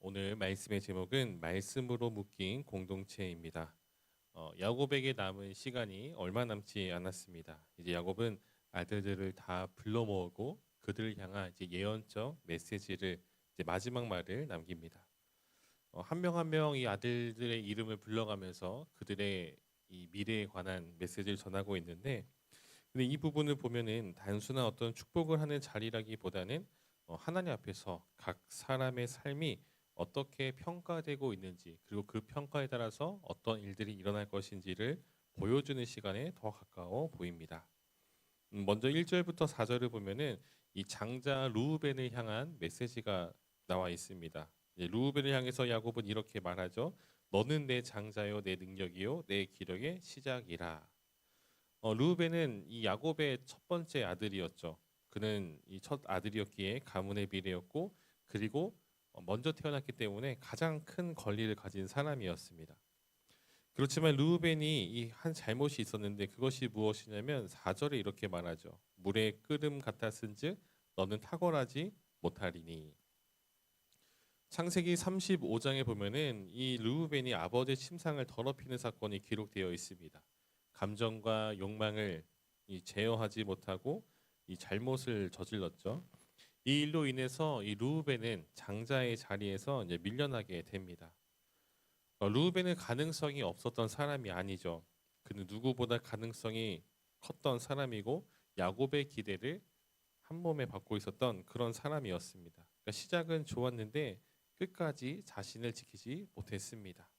오늘 말씀의 제목은 말씀으로 묶인 공동체입니다. 야곱에게 남은 시간이 얼마 남지 않았습니다. 이제 야곱은 아들들을 다 불러 모으고 그들을 향한 이제 예언적 메시지를 이제 마지막 말을 남깁니다. 한 명 한 명 이 아들들의 이름을 불러가면서 그들의 이 미래에 관한 메시지를 전하고 있는데, 근데 이 부분을 보면은 단순한 어떤 축복을 하는 자리라기보다는 하나님 앞에서 각 사람의 삶이 어떻게 평가되고 있는지, 그리고 그 평가에 따라서 어떤 일들이 일어날 것인지를 보여주는 시간에 더 가까워 보입니다. 먼저 1절부터 4절을 보면은 이 장자 루우벤을 향한 메시지가 나와 있습니다. 루우벤을 향해서 야곱은 이렇게 말하죠. 너는 내 장자요, 내 능력이요, 내 기력의 시작이라. 루벤은 이 야곱의 첫 번째 아들이었죠. 그는 이 첫 아들이었기에 가문의 미래였고, 그리고 먼저 태어났기 때문에 가장 큰 권리를 가진 사람이었습니다. 그렇지만 루벤이 이 한 잘못이 있었는데, 그것이 무엇이냐면 4절에 이렇게 말하죠. 물의 끓음 같았은즉 너는 탁월하지 못하리니. 창세기 35장에 보면은 이 르우벤이 아버지의 침상을 더럽히는 사건이 기록되어 있습니다. 감정과 욕망을 제어하지 못하고 이 잘못을 저질렀죠. 이 일로 인해서 이 르우벤은 장자의 자리에서 이제 밀려나게 됩니다. 르우벤은 가능성이 없었던 사람이 아니죠. 그는 누구보다 가능성이 컸던 사람이고 야곱의 기대를 한 몸에 받고 있었던 그런 사람이었습니다. 그러니까 시작은 좋았는데 끝까지 자신을 지키지 못했습니다.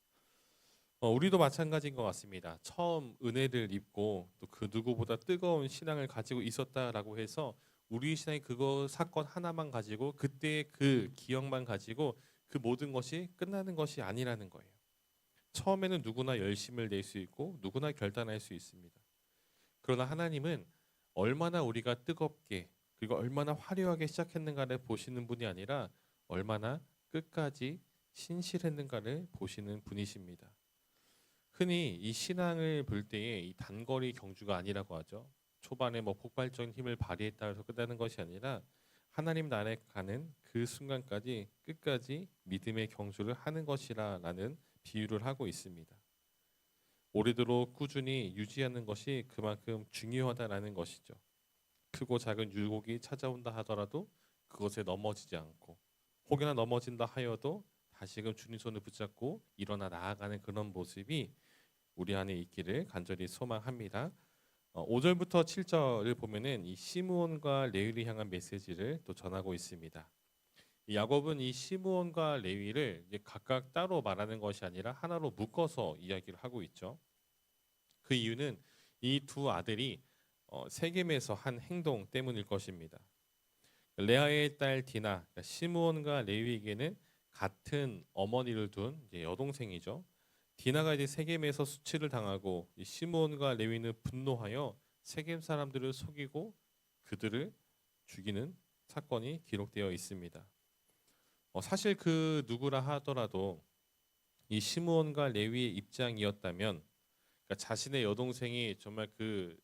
우리도 마찬가지인 것 같습니다. 처음 은혜를 입고 또 그 누구보다 뜨거운 신앙을 가지고 있었다라고 해서 우리 신앙이 그거 사건 하나만 가지고 그때의 그 기억만 가지고 그 모든 것이 끝나는 것이 아니라는 거예요. 처음에는 누구나 열심을 낼 수 있고 누구나 결단할 수 있습니다. 그러나 하나님은 얼마나 우리가 뜨겁게 그리고 얼마나 화려하게 시작했는가를 보시는 분이 아니라 얼마나 끝까지 신실했는가를 보시는 분이십니다. 흔히 이 신앙을 볼 때에 이 단거리 경주가 아니라고 하죠. 초반에 뭐 폭발적인 힘을 발휘했다 해서 끝나는 것이 아니라 하나님 나라에 가는 그 순간까지 끝까지 믿음의 경주를 하는 것이라라는 비유를 하고 있습니다. 오래도록 꾸준히 유지하는 것이 그만큼 중요하다라는 것이죠. 크고 작은 유혹이 찾아온다 하더라도 그것에 넘어지지 않고, 혹여나 넘어진다 하여도 다시금 주님 손을 붙잡고 일어나 나아가는 그런 모습이 우리 안에 있기를 간절히 소망합니다. 5절부터 7절을 보면은 이 시므온과 레위를 향한 메시지를 또 전하고 있습니다. 이 야곱은 이 시므온과 레위를 이제 각각 따로 말하는 것이 아니라 하나로 묶어서 이야기를 하고 있죠. 그 이유는 이 두 아들이 세겜에서 한 행동 때문일 것입니다. 레아의 딸 디나, 그러니까 시므온과 레위에게는 같은 어머니를 둔 이제 여동생이죠. 디나가 이제 세겜에서 수치를 당하고 이 시므온과 레위는 분노하여 세겜 사람들을 속이고 그들을 죽이는 사건이 기록되어 있습니다. 사실 그 누구라 하더라도 이 시므온과 레위의 입장이었다면, 그러니까 자신의 여동생이 정말 그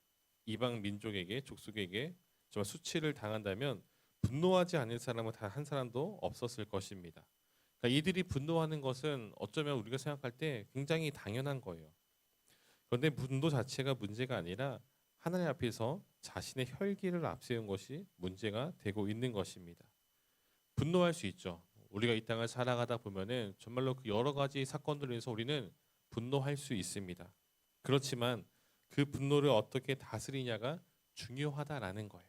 이방 민족에게 족속에게 정말 수치를 당한다면 분노하지 않을 사람은 단 한 사람도 없었을 것입니다. 그러니까 이들이 분노하는 것은 어쩌면 우리가 생각할 때 굉장히 당연한 거예요. 그런데 분노 자체가 문제가 아니라 하나님 앞에서 자신의 혈기를 앞세운 것이 문제가 되고 있는 것입니다. 분노할 수 있죠. 우리가 이 땅을 살아가다 보면은 정말로 그 여러 가지 사건들로 인해서 우리는 분노할 수 있습니다. 그렇지만 그 분노를 어떻게 다스리냐가 중요하다라는 거예요.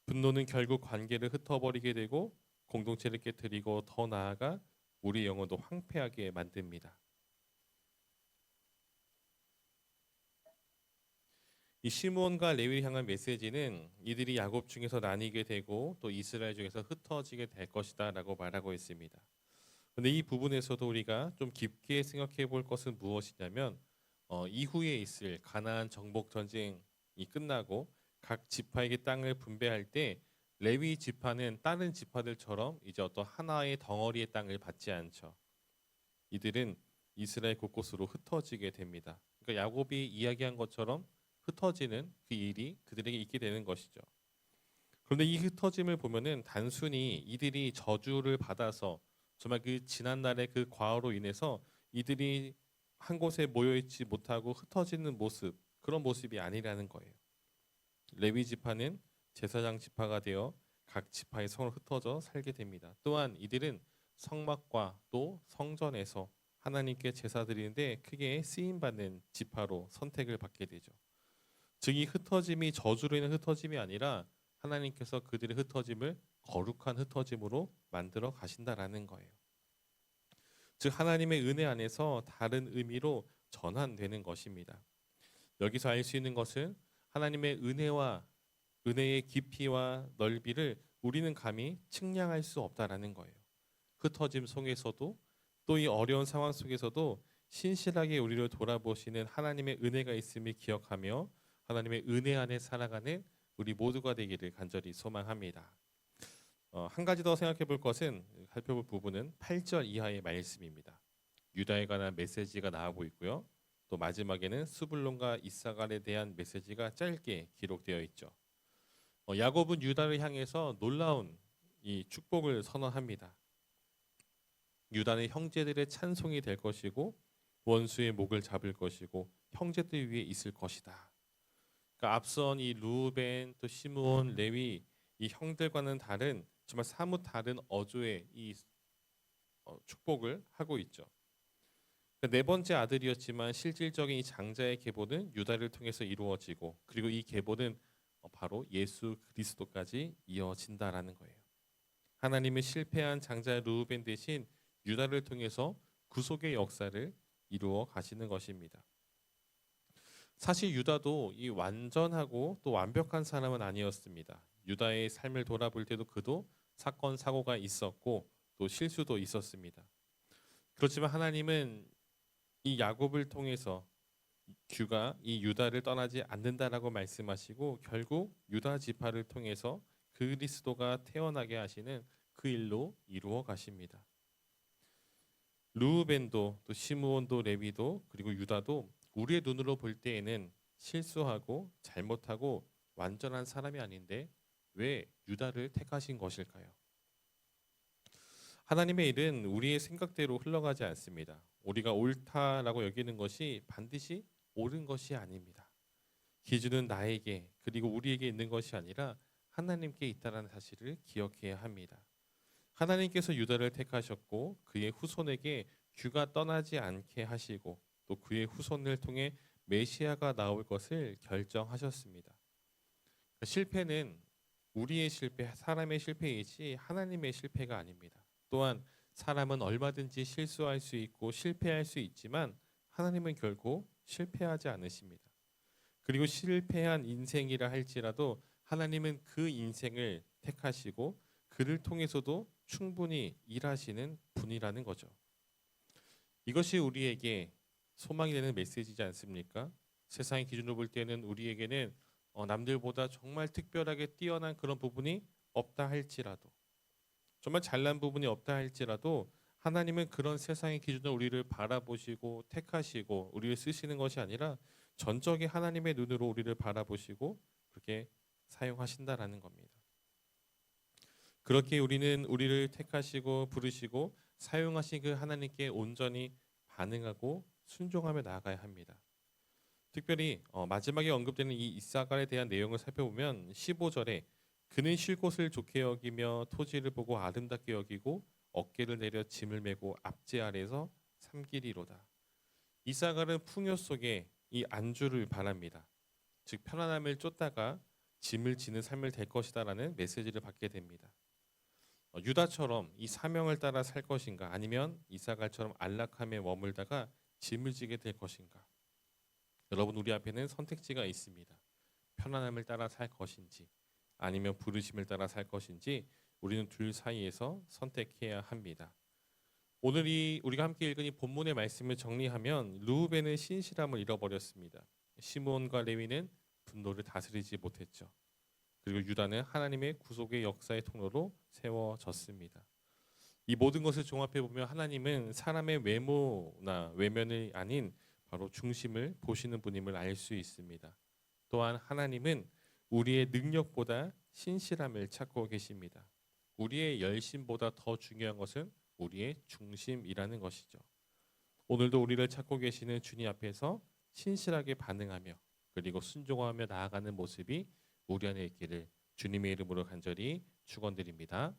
분노는 결국 관계를 흩어버리게 되고 공동체를 깨뜨리고 더 나아가 우리 영혼도 황폐하게 만듭니다. 이 시므온과 레위를 향한 메시지는 이들이 야곱 중에서 나뉘게 되고 또 이스라엘 중에서 흩어지게 될 것이다라고 말하고 있습니다. 그런데 이 부분에서도 우리가 좀 깊게 생각해 볼 것은 무엇이냐면 이후에 있을 가나안 정복 전쟁이 끝나고 각 지파에게 땅을 분배할 때 레위 지파는 다른 지파들처럼 이제 어떤 하나의 덩어리의 땅을 받지 않죠. 이들은 이스라엘 곳곳으로 흩어지게 됩니다. 그러니까 야곱이 이야기한 것처럼 흩어지는 그 일이 그들에게 있게 되는 것이죠. 그런데 이 흩어짐을 보면은 단순히 이들이 저주를 받아서 정말 그 지난날의 그 과오로 인해서 이들이 한 곳에 모여 있지 못하고 흩어지는 모습, 그런 모습이 아니라는 거예요. 레위 지파는 제사장 지파가 되어 각 지파의 성으로 흩어져 살게 됩니다. 또한 이들은 성막과 또 성전에서 하나님께 제사 드리는데 크게 쓰임 받는 지파로 선택을 받게 되죠. 즉 이 흩어짐이 저주로 인한 흩어짐이 아니라 하나님께서 그들의 흩어짐을 거룩한 흩어짐으로 만들어 가신다라는 거예요. 즉 하나님의 은혜 안에서 다른 의미로 전환되는 것입니다. 여기서 알 수 있는 것은 하나님의 은혜의 깊이와 넓이를 우리는 감히 측량할 수 없다라는 거예요. 흩어짐 속에서도 또 이 어려운 상황 속에서도 신실하게 우리를 돌아보시는 하나님의 은혜가 있음을 기억하며 하나님의 은혜 안에 살아가는 우리 모두가 되기를 간절히 소망합니다. 한 가지 더 생각해 볼 것은 살펴볼 부분은 8절 이하의 말씀입니다. 유다에 관한 메시지가 나오고 있고요. 또 마지막에는 스불론과 이사갈에 대한 메시지가 짧게 기록되어 있죠. 야곱은 유다를 향해서 놀라운 이 축복을 선언합니다. 유다는 형제들의 찬송이 될 것이고 원수의 목을 잡을 것이고 형제들 위에 있을 것이다. 그러니까 앞선 이 루벤 또 시므온 레위 이 형들과는 다른 정말 사뭇 다른 어조의 이 축복을 하고 있죠. 그러니까 네 번째 아들이었지만 실질적인 이 장자의 계보는 유다를 통해서 이루어지고 그리고 이 계보는 바로 예수 그리스도까지 이어진다라는 거예요. 하나님은 실패한 장자 루벤 대신 유다를 통해서 구속의 역사를 이루어 가시는 것입니다. 사실 유다도 이 완전하고 또 완벽한 사람은 아니었습니다. 유다의 삶을 돌아볼 때도 그도 사건 사고가 있었고 또 실수도 있었습니다. 그렇지만 하나님은 이 야곱을 통해서 주가 이 유다를 떠나지 않는다라고 말씀하시고 결국 유다 지파를 통해서 그리스도가 태어나게 하시는 그 일로 이루어 가십니다. 르우벤도 또 시므온도 레위도 그리고 유다도 우리의 눈으로 볼 때에는 실수하고 잘못하고 완전한 사람이 아닌데 왜 유다를 택하신 것일까요? 하나님의 일은 우리의 생각대로 흘러가지 않습니다. 우리가 옳다라고 여기는 것이 반드시 옳은 것이 아닙니다. 기준은 나에게 그리고 우리에게 있는 것이 아니라 하나님께 있다라는 사실을 기억해야 합니다. 하나님께서 유다를 택하셨고 그의 후손에게 주가 떠나지 않게 하시고 또 그의 후손을 통해 메시아가 나올 것을 결정하셨습니다. 실패는 우리의 실패, 사람의 실패이지 하나님의 실패가 아닙니다. 또한 사람은 얼마든지 실수할 수 있고 실패할 수 있지만 하나님은 결코 실패하지 않으십니다. 그리고 실패한 인생이라 할지라도 하나님은 그 인생을 택하시고 그를 통해서도 충분히 일하시는 분이라는 거죠. 이것이 우리에게 소망이 되는 메시지지 않습니까? 세상의 기준으로 볼 때는 우리에게는 남들보다 정말 특별하게 뛰어난 그런 부분이 없다 할지라도 정말 잘난 부분이 없다 할지라도 하나님은 그런 세상의 기준으로 우리를 바라보시고 택하시고 우리를 쓰시는 것이 아니라 전적인 하나님의 눈으로 우리를 바라보시고 그렇게 사용하신다라는 겁니다. 그렇게 우리는 우리를 택하시고 부르시고 사용하신 그 하나님께 온전히 반응하고 순종하며 나아가야 합니다. 특별히 마지막에 언급되는 이 이사갈에 대한 내용을 살펴보면 15절에 그는 쉴 곳을 좋게 여기며 토지를 보고 아름답게 여기고 어깨를 내려 짐을 메고 압제 아래에서 삼기리로다. 이사갈은 풍요 속에 이 안주를 바랍니다. 즉 편안함을 쫓다가 짐을 지는 삶을 될 것이다라는 메시지를 받게 됩니다. 유다처럼 이 사명을 따라 살 것인가 아니면 이사갈처럼 안락함에 머물다가 짐을 지게 될 것인가. 여러분 우리 앞에는 선택지가 있습니다. 편안함을 따라 살 것인지 아니면 부르심을 따라 살 것인지 우리는 둘 사이에서 선택해야 합니다. 오늘 우리가 함께 읽은 이 본문의 말씀을 정리하면 르우벤은 신실함을 잃어버렸습니다. 시므온과 레위는 분노를 다스리지 못했죠. 그리고 유다는 하나님의 구속의 역사의 통로로 세워졌습니다. 이 모든 것을 종합해 보면 하나님은 사람의 외모나 외면이 아닌 바로 중심을 보시는 분임을 알 수 있습니다. 또한 하나님은 우리의 능력보다 신실함을 찾고 계십니다. 우리의 열심보다 더 중요한 것은 우리의 중심이라는 것이죠. 오늘도 우리를 찾고 계시는 주님 앞에서 신실하게 반응하며 그리고 순종하며 나아가는 모습이 우리 안에 있기를 주님의 이름으로 간절히 축원드립니다.